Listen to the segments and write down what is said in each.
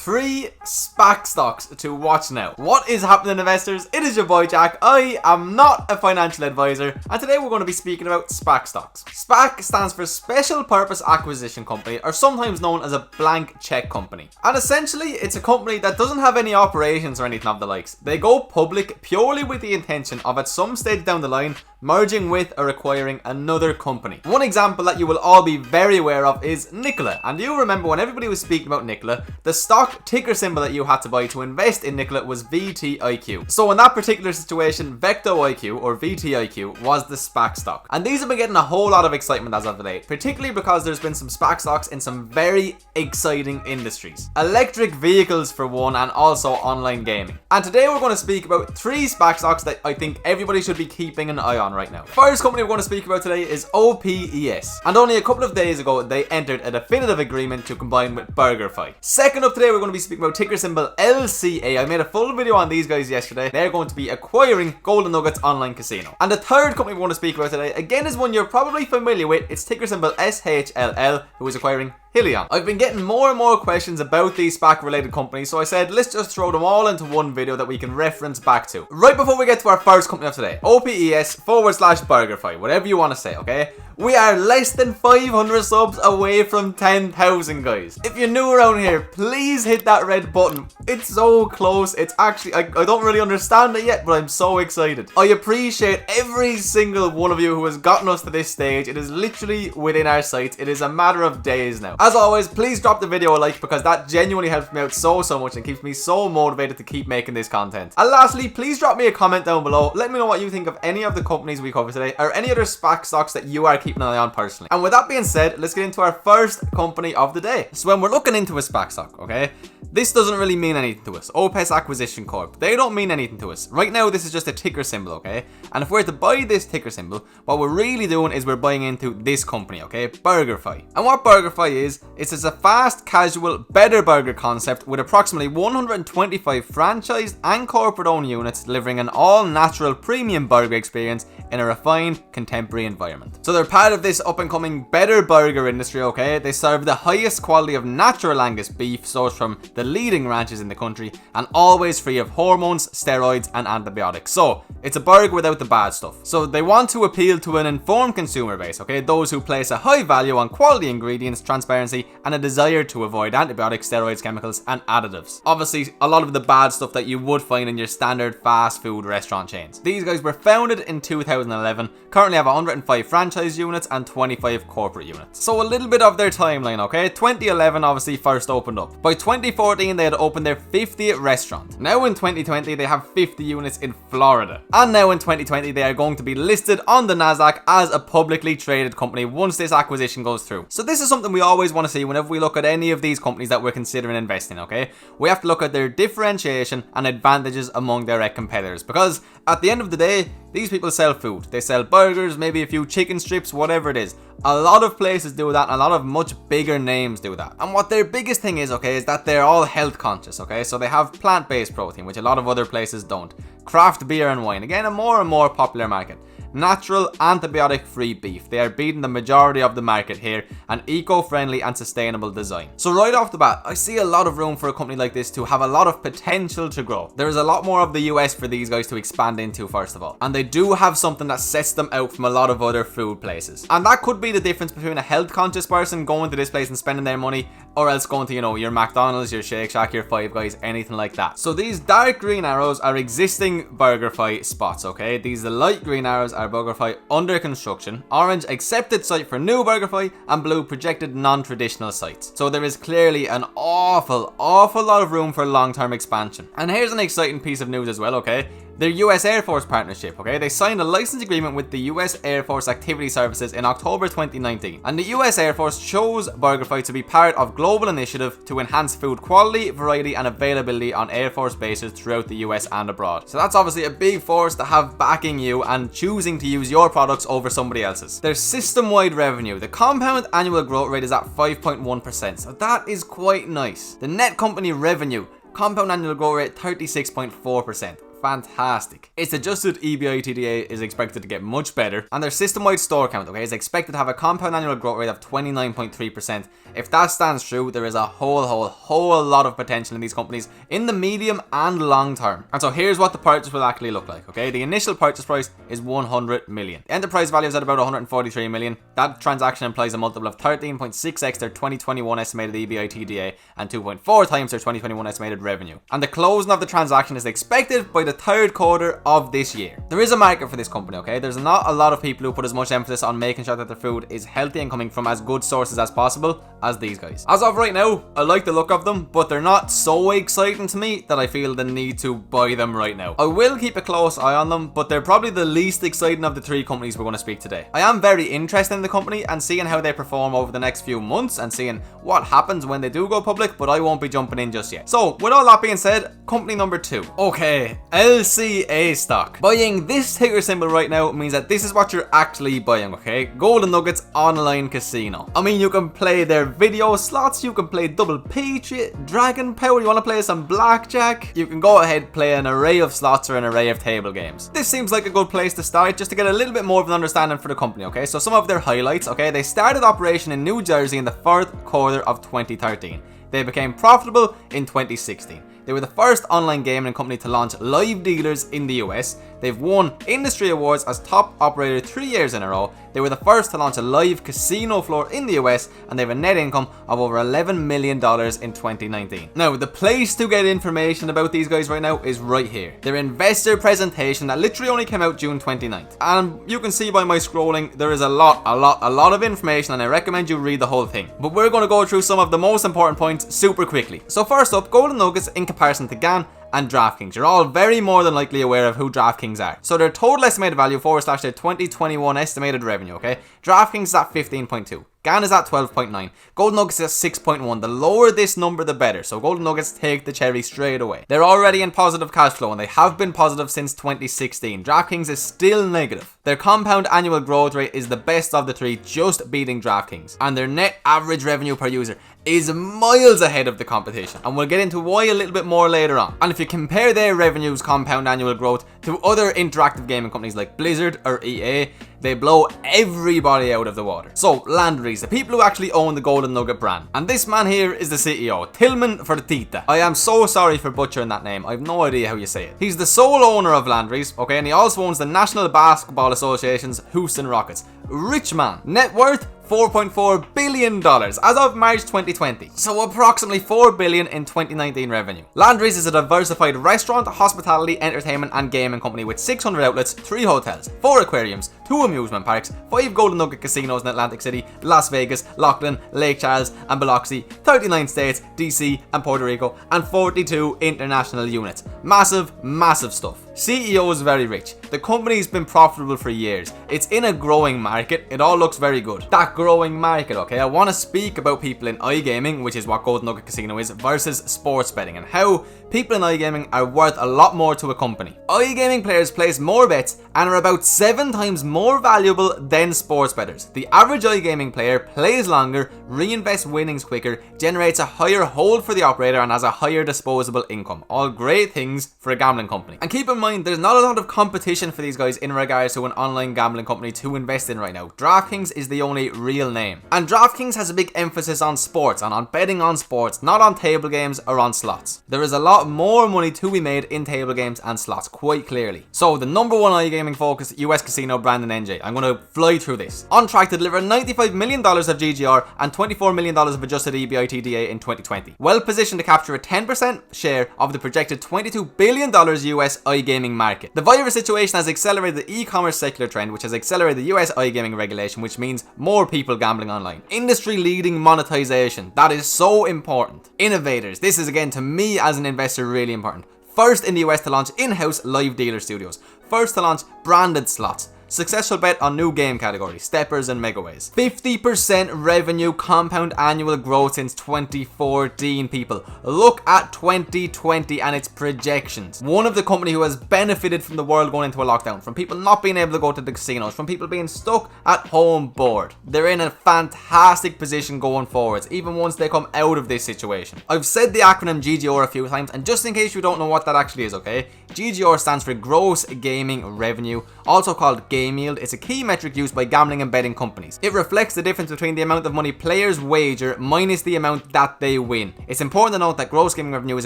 3 SPAC stocks to watch now. What is happening, investors? It is your boy Jack. I am not a financial advisor, and today we're going to be speaking about SPAC stocks. SPAC stands for Special Purpose Acquisition Company, or sometimes known as a blank check company. And essentially, it's a company that doesn't have any operations or anything of the likes. They go public purely with the intention of at some stage down the line merging with or acquiring another company. One example that you will all be very aware of is Nikola. And you remember when everybody was speaking about Nikola, the stock ticker symbol that you had to buy to invest in Nikola was VTIQ. So in that particular situation, VectoIQ or VTIQ was the SPAC stock. And these have been getting a whole lot of excitement as of today, particularly because there's been some SPAC stocks in some very exciting industries. Electric vehicles for one, and also online gaming. And today we're going to speak about 3 SPAC stocks that I think everybody should be keeping an eye on right now. First company we're going to speak about today is OPES, and only a couple of days ago they entered a definitive agreement to combine with BurgerFi. Second up today we're going to be speaking about ticker symbol LCA. I made a full video on these guys yesterday. They're going to be acquiring Golden Nuggets online casino. And the third company we're going to speak about today again is one you're probably familiar with. It's ticker symbol SHLL, who is acquiring Hyliion. I've been getting more and more questions about these SPAC related companies, so I said let's just throw them all into one video that we can reference back to. Right before we get to our first company of today, OPES/BurgerFi, whatever you want to say, okay? We are less than 500 subs away from 10,000, guys. If you're new around here, please hit that red button. It's so close. It's actually, I don't really understand it yet, but I'm so excited. I appreciate every single one of you who has gotten us to this stage. It is literally within our sights. It is a matter of days now. As always, please drop the video a like because that genuinely helps me out so much and keeps me so motivated to keep making this content. And lastly, please drop me a comment down below. Let me know what you think of any of the companies we cover today, or any other SPAC stocks that you are keeping an eye on personally. And with that being said, let's get into our first company of the day. So when we're looking into a SPAC stock, okay, this doesn't really mean anything to us. OPES Acquisition Corp, they don't mean anything to us. Right now, this is just a ticker symbol, okay? And if we're to buy this ticker symbol, what we're really doing is we're buying into this company, okay? BurgerFi. And what BurgerFi is, it's a fast, casual, better burger concept with approximately 125 franchised and corporate-owned units delivering an all-natural premium burger experience in a refined, contemporary environment. So they're part of this up-and-coming better burger industry, okay? They serve the highest quality of natural Angus beef sourced from the leading ranches in the country, and always free of hormones, steroids, and antibiotics. So it's a burger without the bad stuff. So they want to appeal to an informed consumer base, okay? Those who place a high value on quality ingredients, transparency, and a desire to avoid antibiotics, steroids, chemicals, and additives. Obviously, a lot of the bad stuff that you would find in your standard fast food restaurant chains. These guys were founded in 2011, currently have 105 franchise units and 25 corporate units. So a little bit of their timeline, okay? 2011 obviously first opened up. By 2014, they had opened their 50th restaurant. Now in 2020, they have 50 units in Florida. And now in 2020, they are going to be listed on the Nasdaq as a publicly traded company once this acquisition goes through. So this is something we always want to see whenever we look at any of these companies that we're considering investing, okay? We have to look at their differentiation and advantages among their competitors, because at the end of the day, these people sell food. They sell burgers, maybe a few chicken strips, whatever it is. A lot of places do that, and a lot of much bigger names do that. And what their biggest thing is, okay, is that they're all health conscious, okay? So they have plant-based protein, which a lot of other places don't. Craft beer and wine, again, a more and more popular market. Natural, antibiotic-free beef. They are beating the majority of the market here, and eco-friendly and sustainable design. So right off the bat, I see a lot of room for a company like this to have a lot of potential to grow. There is a lot more of the US for these guys to expand into, first of all. And they do have something that sets them out from a lot of other food places. And that could be the difference between a health-conscious person going to this place and spending their money, or else going to, you know, your McDonald's, your Shake Shack, your Five Guys, anything like that. So these dark green arrows are existing BurgerFi spots, okay? These light green arrows are BurgerFi under construction, orange accepted site for new BurgerFi, and blue projected non-traditional sites. So there is clearly an awful lot of room for long-term expansion. And here's an exciting piece of news as well, okay? Their US Air Force partnership, okay? They signed a license agreement with the US Air Force Activity Services in October 2019. And the US Air Force chose BurgerFi to be part of global initiative to enhance food quality, variety, and availability on Air Force bases throughout the US and abroad. So that's obviously a big force to have backing you and choosing to use your products over somebody else's. Their system-wide revenue, the compound annual growth rate is at 5.1%. So that is quite nice. The net company revenue, compound annual growth rate 36.4%. fantastic. Its adjusted EBITDA is expected to get much better, and their system-wide store count, okay, is expected to have a compound annual growth rate of 29.3%. If that stands true, there is a whole lot of potential in these companies in the medium and long term. And so here's what the purchase will actually look like, okay? The initial purchase price is 100 million. The enterprise value is at about 143 million. That transaction implies a multiple of 13.6x their 2021 estimated EBITDA and 2.4 times their 2021 estimated revenue. And the closing of the transaction is expected by the third quarter of this year. There is a market for this company, okay? There's not a lot of people who put as much emphasis on making sure that their food is healthy and coming from as good sources as possible as these guys. As of right now, I like the look of them, but they're not so exciting to me that I feel the need to buy them right now. I will keep a close eye on them, but they're probably the least exciting of the three companies we're going to speak today. I am very interested in the company and seeing how they perform over the next few months and seeing what happens when they do go public, but I won't be jumping in just yet. So with all that being said, company number 2. Okay, LCA Stock. Buying this ticker symbol right now means that this is what you're actually buying, okay? Golden Nugget's online casino. I mean, you can play their video slots, you can play Double Patriot, Dragon Power, you want to play some blackjack, you can go ahead play an array of slots or an array of table games. This seems like a good place to start just to get a little bit more of an understanding for the company, okay? So some of their highlights, okay? They started operation in New Jersey in the fourth quarter of 2013. They became profitable in 2016. They were the first online gaming company to launch live dealers in the US. They've won industry awards as top operator 3 years in a row. They were the first to launch a live casino floor in the US, and they have a net income of over $11 million in 2019. Now, the place to get information about these guys right now is right here. Their investor presentation that literally only came out June 29th. And you can see by my scrolling, there is a lot of information, and I recommend you read the whole thing. But we're going to go through some of the most important points super quickly. So first up, Golden Nuggets in comparison to GAN and DraftKings. You're all very more than likely aware of who DraftKings are. So their total estimated value / their 2021 estimated revenue, okay? DraftKings is at 15.2. GAN is at 12.9. Golden Nuggets is at 6.1. The lower this number, the better. So Golden Nuggets take the cherry straight away. They're already in positive cash flow, and they have been positive since 2016. DraftKings is still negative. Their compound annual growth rate is the best of the three, just beating DraftKings. And their net average revenue per user is miles ahead of the competition. And we'll get into why a little bit more later on. And if you compare their revenues compound annual growth to other interactive gaming companies like Blizzard or EA, they blow everybody out of the water. So, Landry's, the people who actually own the Golden Nugget brand. And this man here is the CEO, Tillman Fertitta. I am so sorry for butchering that name. I have no idea how you say it. He's the sole owner of Landry's, okay, and he also owns the National Basketball Association's Houston Rockets. Rich man. Net worth $4.4 billion as of March 2020. So approximately $4 billion in 2019 revenue. Landry's is a diversified restaurant, hospitality, entertainment and gaming company with 600 outlets, 3 hotels, 4 aquariums, 2 amusement parks, 5 Golden Nugget casinos in Atlantic City, Las Vegas, Lachlan, Lake Charles and Biloxi, 39 states, DC and Puerto Rico, and 42 international units. Massive stuff. CEO is very rich. The company's been profitable for years. It's in a growing market. It all looks very good. That growing market, okay? I want to speak about people in iGaming, which is what Golden Nugget Casino is, versus sports betting, and how people in iGaming are worth a lot more to a company. iGaming players place more bets and are about 7 times more valuable than sports bettors. The average iGaming player plays longer, reinvests winnings quicker, generates a higher hold for the operator, and has a higher disposable income. All great things for a gambling company. And keep in mind, there's not a lot of competition for these guys in regards to an online gambling company to invest in right now. DraftKings is the only real name. And DraftKings has a big emphasis on sports and on betting on sports, not on table games or on slots. There is a lot more money to be made in table games and slots, quite clearly. So the number one iGaming focused US casino brand in NJ. I'm going to fly through this. On track to deliver $95 million of GGR and $24 million of adjusted EBITDA in 2020. Well positioned to capture a 10% share of the projected $22 billion US iGaming market. The virus situation has accelerated the e-commerce secular trend, which has accelerated the US iGaming regulation, which means more people gambling online. Industry leading monetization. That is so important. Innovators. This is again to me as an investor really important. First in the US to launch in-house live dealer studios. First to launch branded slots. Successful bet on new game categories, steppers and megaways. 50% revenue compound annual growth since 2014, people. Look at 2020 and its projections. One of the company who has benefited from the world going into a lockdown, from people not being able to go to the casinos, from people being stuck at home bored. They're in a fantastic position going forwards, even once they come out of this situation. I've said the acronym GGR a few times, and just in case you don't know what that actually is, okay? GGR stands for Gross Gaming Revenue, also called Game Yield. It's a key metric used by gambling and betting companies. It reflects the difference between the amount of money players wager minus the amount that they win. It's important to note that gross gaming revenue is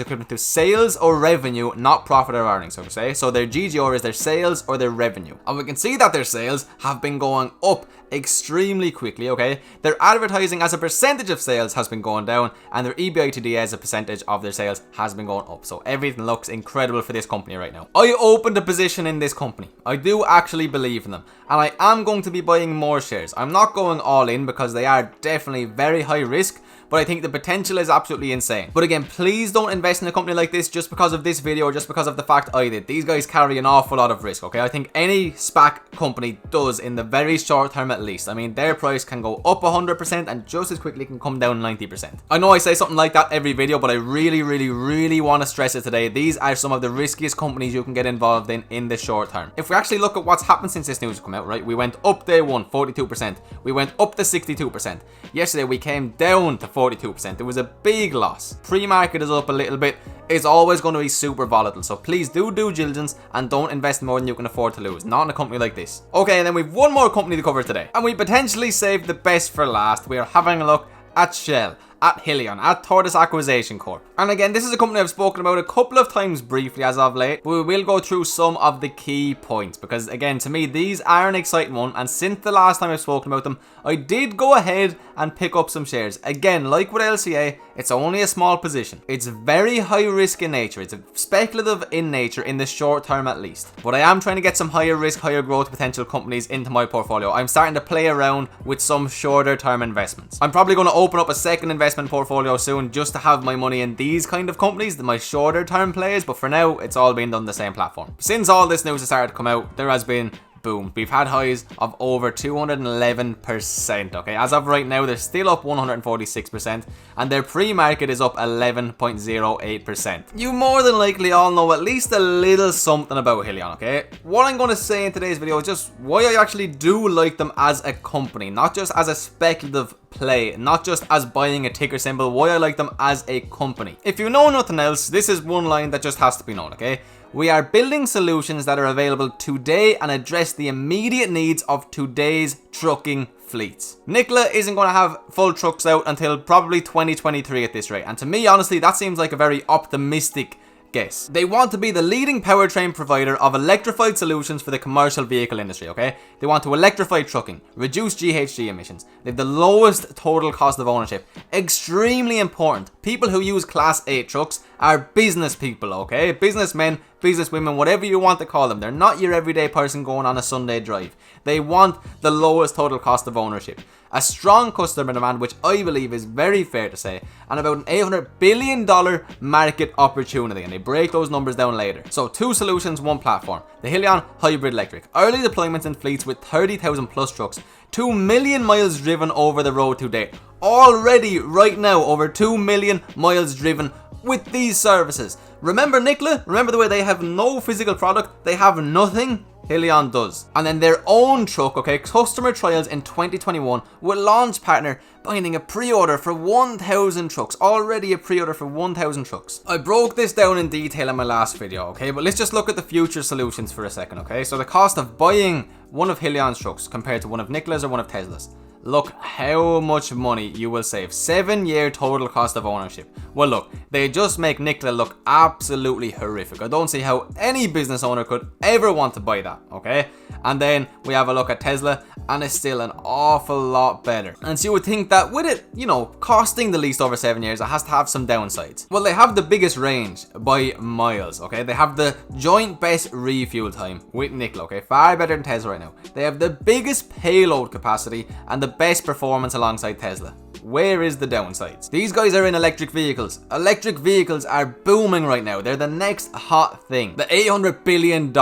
equivalent to sales or revenue, not profit or earnings, so to say. So their GGR is their sales or their revenue. And we can see that their sales have been going up extremely quickly, okay? Their advertising as a percentage of sales has been going down, and their EBITDA as a percentage of their sales has been going up. So everything looks incredible for this company right now. I opened a position in this company. I do actually believe in them, and I am going to be buying more shares. I'm not going all in because they are definitely very high risk, but I think the potential is absolutely insane. But again, please don't invest in a company like this just because of this video or just because of the fact I did. These guys carry an awful lot of risk, okay? I think any SPAC company does in the very short term at least. I mean, their price can go up 100% and just as quickly can come down 90%. I know I say something like that every video, but I really want to stress it today. These are some of the riskiest companies you can get involved in the short term. If we actually look at what's happened since this news has come out, right? We went up day one, 42%. We went up to 62%. Yesterday, we came down to 42%. There was a big loss. Pre-market is up a little bit. It's always going to be super volatile, so please do due diligence and don't invest more than you can afford to lose. Not in a company like this. Okay, and then we've one more company to cover today, and we potentially saved the best for last. We are having a look at Shell, at Hyliion, at Tortoise Acquisition Corp. And again, this is a company I've spoken about a couple of times briefly as of late, but we will go through some of the key points because again, to me, these are an exciting one, and since the last time I've spoken about them, I did go ahead and pick up some shares. Again, like with LCA, it's only a small position. It's very high risk in nature. It's speculative in nature in the short term at least. But I am trying to get some higher risk, higher growth potential companies into my portfolio. I'm starting to play around with some shorter term investments. I'm probably going to open up a second investment portfolio soon just to have my money in these kind of companies, my shorter term plays, but for now, it's all being done on the same platform. Since all this news has started to come out, there has been boom. We've had highs of over 211%, okay? As of right now, they're still up 146%, and their pre-market is up 11.08%. You more than likely all know at least a little something about Hyliion, okay? What I'm going to say in today's video is just why I actually do like them as a company, not just as a speculative play, not just as buying a ticker symbol, why I like them as a company. If you know nothing else, this is one line that just has to be known, okay? We are building solutions that are available today and address the immediate needs of today's trucking fleets. Nikola isn't going to have full trucks out until probably 2023 at this rate, and to me, honestly, that seems like a very optimistic guess. They want to be the leading powertrain provider of electrified solutions for the commercial vehicle industry, okay? They want to electrify trucking, reduce GHG emissions. They have the lowest total cost of ownership. Extremely important. People who use Class 8 trucks are business people, okay? Businessmen, businesswomen, whatever you want to call them. They're not your everyday person going on a Sunday drive. They want the lowest total cost of ownership. A strong customer demand, which I believe is very fair to say, and about an $800 billion market opportunity, and they break those numbers down later. So 2 solutions, 1 platform. The Hyliion Hybrid Electric. Early deployments in fleets with 30,000 plus trucks. 2 million miles driven over the road to date. Already, right now, over 2 million miles driven with these services. Remember Nikola? Remember the way they have no physical product? They have nothing? Hyliion does. And then their own truck, okay, customer trials in 2021 with launch partner binding a pre-order for 1,000 trucks. Already a pre-order for 1,000 trucks. I broke this down in detail in my last video, okay, but let's just look at the future solutions for a second, okay? So the cost of buying one of Hyliion's trucks compared to one of Nikola's or one of Tesla's. Look how much money you will save. 7-year total cost of ownership. Well, look, they just make Nikola look absolutely horrific. I don't see how any business owner could ever want to buy that, okay? And then we have a look at Tesla, and it's still an awful lot better. And so you would think that with it, you know, costing the least over 7 years, it has to have some downsides. Well, they have the biggest range by miles, okay? They have the joint best refuel time with Nikola, okay? Far better than Tesla right now. They have the biggest payload capacity and the best performance alongside Tesla. Where is the downsides? These guys are in electric vehicles. Electric vehicles are booming right now. They're the next hot thing. The $800 billion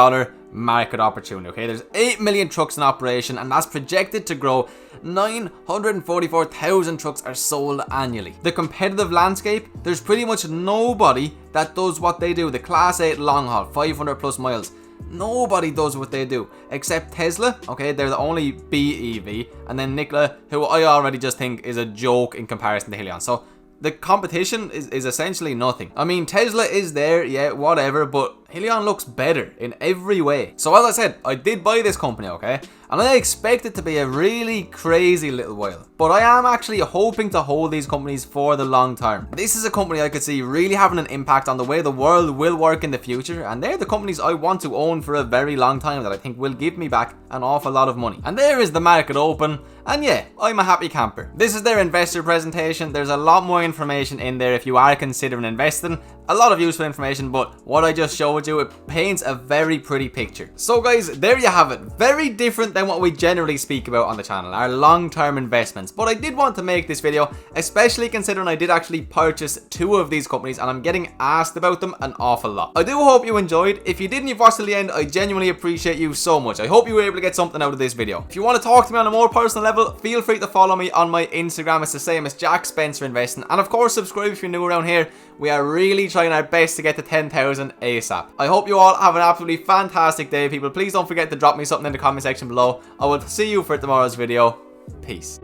market opportunity, okay? There's 8 million trucks in operation, and that's projected to grow. 944,000 trucks are sold annually. The competitive landscape, there's pretty much nobody that does what they do. The Class 8 long haul, 500 plus miles. Nobody does what they do except Tesla, okay? They're the only BEV, and then Nikola, who I already just think is a joke in comparison to Hyliion. So the competition is essentially nothing. I mean, Tesla is there, yeah, whatever, but Hyliion looks better in every way. So as I said, I did buy this company, okay? And I expect it to be a really crazy little while. But I am actually hoping to hold these companies for the long term. This is a company I could see really having an impact on the way the world will work in the future. And they're the companies I want to own for a very long time that I think will give me back an awful lot of money. And there is the market open. And yeah, I'm a happy camper. This is their investor presentation. There's a lot more information in there if you are considering investing. A lot of useful information, but what I just showed you, it paints a very pretty picture. So guys, there you have it. Very different than what we generally speak about on the channel, our long-term investments. But I did want to make this video, especially considering I did actually purchase 2 of these companies and I'm getting asked about them an awful lot. I do hope you enjoyed. If you didn't, you've watched till the end, I genuinely appreciate you so much. I hope you were able to get something out of this video. If you want to talk to me on a more personal level, feel free to follow me on my Instagram. It's the same as Jack Spencer Investing. And of course, subscribe if you're new around here. We are really trying our best to get to 10,000 ASAP. I hope you all have an absolutely fantastic day, people. Please don't forget to drop me something in the comment section below. I will see you for tomorrow's video. Peace.